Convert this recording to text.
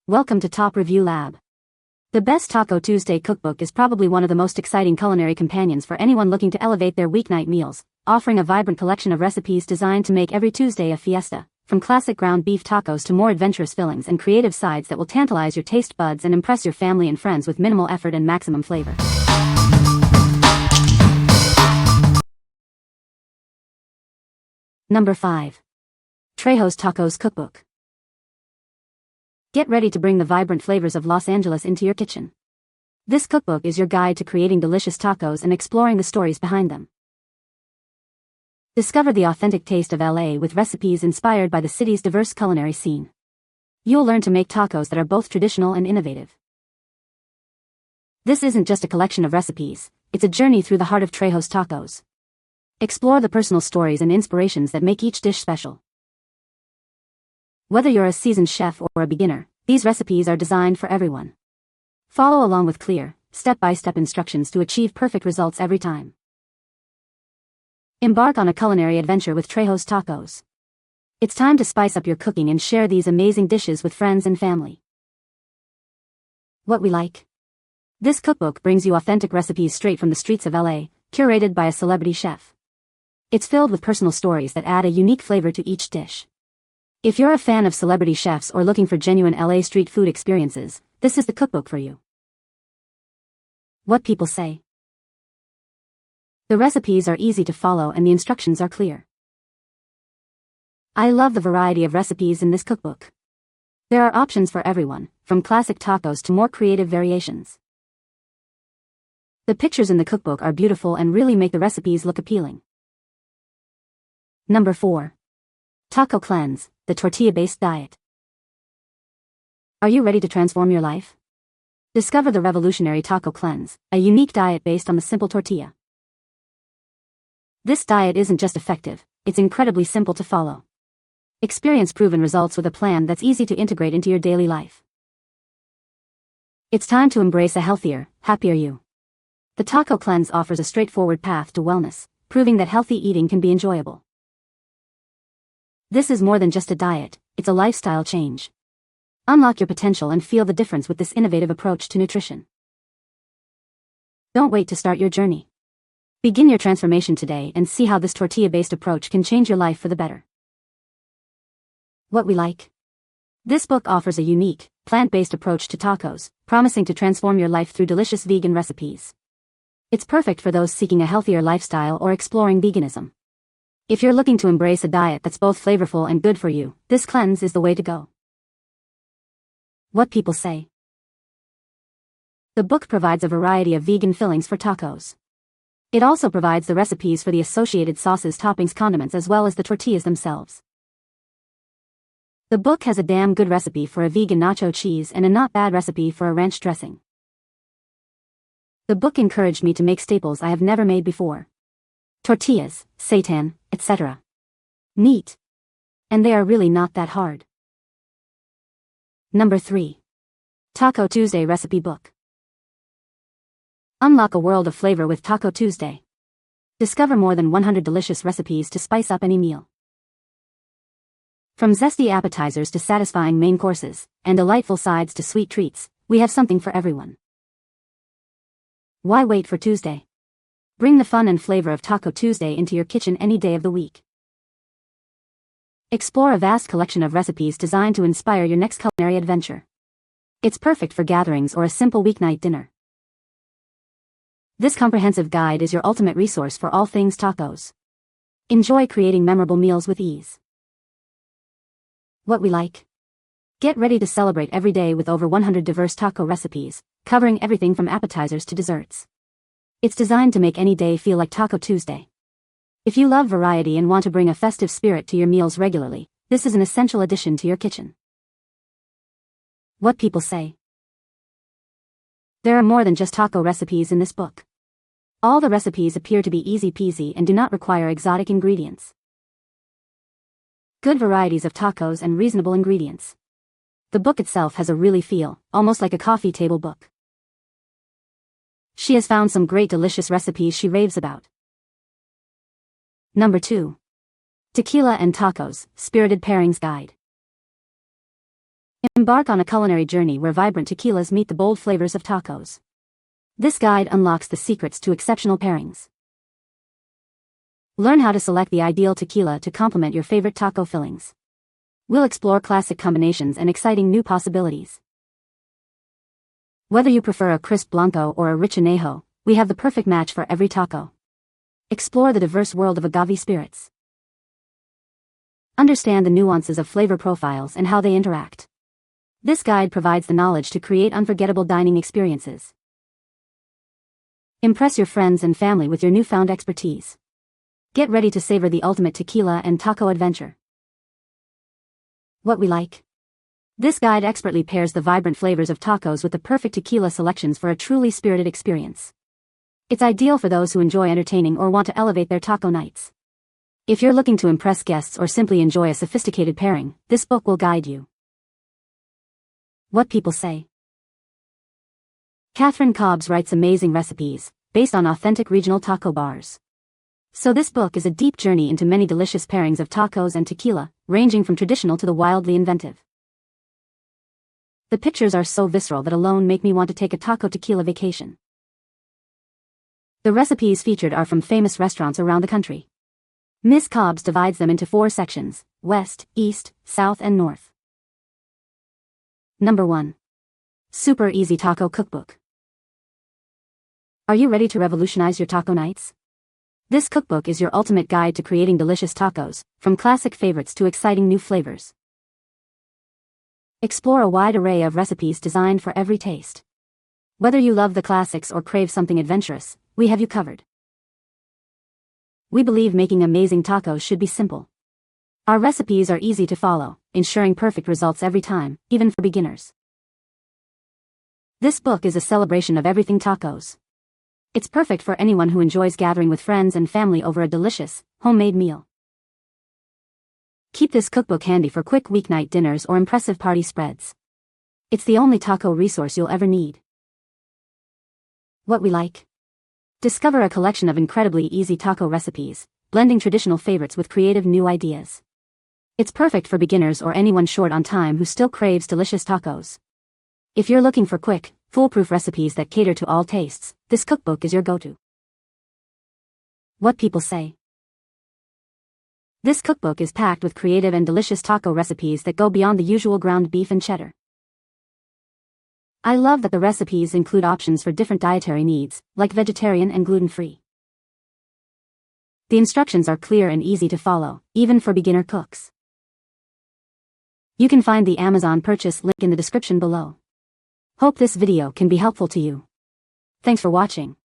Welcome to Top Review Lab. The best Taco Tuesday cookbook is probably one of the most exciting culinary companions for anyone looking to elevate their weeknight meals, offering a vibrant collection of recipes designed to make every Tuesday a fiesta, from classic ground beef tacos to more adventurous fillings and creative sides that will tantalize your taste buds and impress your family and friends with minimal effort and maximum flavor. Number 5. TREJO'S Tacos Cookbook. Get ready to bring the vibrant flavors of Los Angeles into your kitchen. This cookbook is your guide to creating delicious tacos and exploring the stories behind them. Discover the authentic taste of LA with recipes inspired by the city's diverse culinary scene. You'll learn to make tacos that are both traditional and innovative. This isn't just a collection of recipes, it's a journey through the heart of TREJO'S tacos. Explore the personal stories and inspirations that make each dish special. Whether you're a seasoned chef or a beginner, these recipes are designed for everyone. Follow along with clear, step-by-step instructions to achieve perfect results every time. Embark on a culinary adventure with TREJO'S Tacos. It's time to spice up your cooking and share these amazing dishes with friends and family. What we like. This cookbook brings you authentic recipes straight from the streets of LA, curated by a celebrity chef. It's filled with personal stories that add a unique flavor to each dish. If you're a fan of celebrity chefs or looking for genuine LA street food experiences, this is the cookbook for you. What people say. The recipes are easy to follow and the instructions are clear. I love the variety of recipes in this cookbook. There are options for everyone, from classic tacos to more creative variations. The pictures in the cookbook are beautiful and really make the recipes look appealing. Number 4. Taco Cleanse, the Tortilla-Based Diet. Are you ready to transform your life? Discover the revolutionary Taco Cleanse, a unique diet based on the simple tortilla. This diet isn't just effective, it's incredibly simple to follow. Experience proven results with a plan that's easy to integrate into your daily life. It's time to embrace a healthier, happier you. The Taco Cleanse offers a straightforward path to wellness, proving that healthy eating can be enjoyable. This is more than just a diet, it's a lifestyle change. Unlock your potential and feel the difference with this innovative approach to nutrition. Don't wait to start your journey. Begin your transformation today and see how this tortilla-based approach can change your life for the better. What we like. This book offers a unique, plant-based approach to tacos, promising to transform your life through delicious vegan recipes. It's perfect for those seeking a healthier lifestyle or exploring veganism. If you're looking to embrace a diet that's both flavorful and good for you, this cleanse is the way to go. What people say. The book provides a variety of vegan fillings for tacos. It also provides the recipes for the associated sauces, toppings, condiments, as well as the tortillas themselves. The book has a damn good recipe for a vegan nacho cheese and a not bad recipe for a ranch dressing. The book encouraged me to make staples I have never made before. Tortillas, seitan, etc. Neat. And they are really not that hard. Number 3. Taco Tuesday Recipe Book. Unlock a world of flavor with Taco Tuesday. Discover more than 100 delicious recipes to spice up any meal. From zesty appetizers to satisfying main courses, and delightful sides to sweet treats, we have something for everyone. Why wait for Tuesday? Bring the fun and flavor of Taco Tuesday into your kitchen any day of the week. Explore a vast collection of recipes designed to inspire your next culinary adventure. It's perfect for gatherings or a simple weeknight dinner. This comprehensive guide is your ultimate resource for all things tacos. Enjoy creating memorable meals with ease. What we like. Get ready to celebrate every day with over 100 diverse taco recipes, covering everything from appetizers to desserts. It's designed to make any day feel like Taco Tuesday. If you love variety and want to bring a festive spirit to your meals regularly, this is an essential addition to your kitchen. What people say. There are more than just taco recipes in this book. All the recipes appear to be easy peasy and do not require exotic ingredients. Good varieties of tacos and reasonable ingredients. The book itself has a really feel, almost like a coffee table book. She has found some great delicious recipes she raves about. Number 2. Tequila and Tacos, Spirited Pairings Guide. Embark on a culinary journey where vibrant tequilas meet the bold flavors of tacos. This guide unlocks the secrets to exceptional pairings. Learn how to select the ideal tequila to complement your favorite taco fillings. We'll explore classic combinations and exciting new possibilities. Whether you prefer a crisp blanco or a rich añejo, we have the perfect match for every taco. Explore the diverse world of agave spirits. Understand the nuances of flavor profiles and how they interact. This guide provides the knowledge to create unforgettable dining experiences. Impress your friends and family with your newfound expertise. Get ready to savor the ultimate tequila and taco adventure. What we like. This guide expertly pairs the vibrant flavors of tacos with the perfect tequila selections for a truly spirited experience. It's ideal for those who enjoy entertaining or want to elevate their taco nights. If you're looking to impress guests or simply enjoy a sophisticated pairing, this book will guide you. What people say. Catherine Cobbs writes amazing recipes, based on authentic regional taco bars. So this book is a deep journey into many delicious pairings of tacos and tequila, ranging from traditional to the wildly inventive. The pictures are so visceral that alone make me want to take a taco tequila vacation. The recipes featured are from famous restaurants around the country. Ms. Cobbs divides them into 4 sections: West, East, South and North. Number 1. Super Easy Taco Cookbook. Are you ready to revolutionize your taco nights? This cookbook is your ultimate guide to creating delicious tacos, from classic favorites to exciting new flavors. Explore a wide array of recipes designed for every taste. Whether you love the classics or crave something adventurous, we have you covered. We believe making amazing tacos should be simple. Our recipes are easy to follow, ensuring perfect results every time, even for beginners. This book is a celebration of everything tacos. It's perfect for anyone who enjoys gathering with friends and family over a delicious, homemade meal. Keep this cookbook handy for quick weeknight dinners or impressive party spreads. It's the only taco resource you'll ever need. What we like. Discover a collection of incredibly easy taco recipes, blending traditional favorites with creative new ideas. It's perfect for beginners or anyone short on time who still craves delicious tacos. If you're looking for quick, foolproof recipes that cater to all tastes, this cookbook is your go-to. What people say. This cookbook is packed with creative and delicious taco recipes that go beyond the usual ground beef and cheddar. I love that the recipes include options for different dietary needs, like vegetarian and gluten-free. The instructions are clear and easy to follow, even for beginner cooks. You can find the Amazon purchase link in the description below. Hope this video can be helpful to you. Thanks for watching.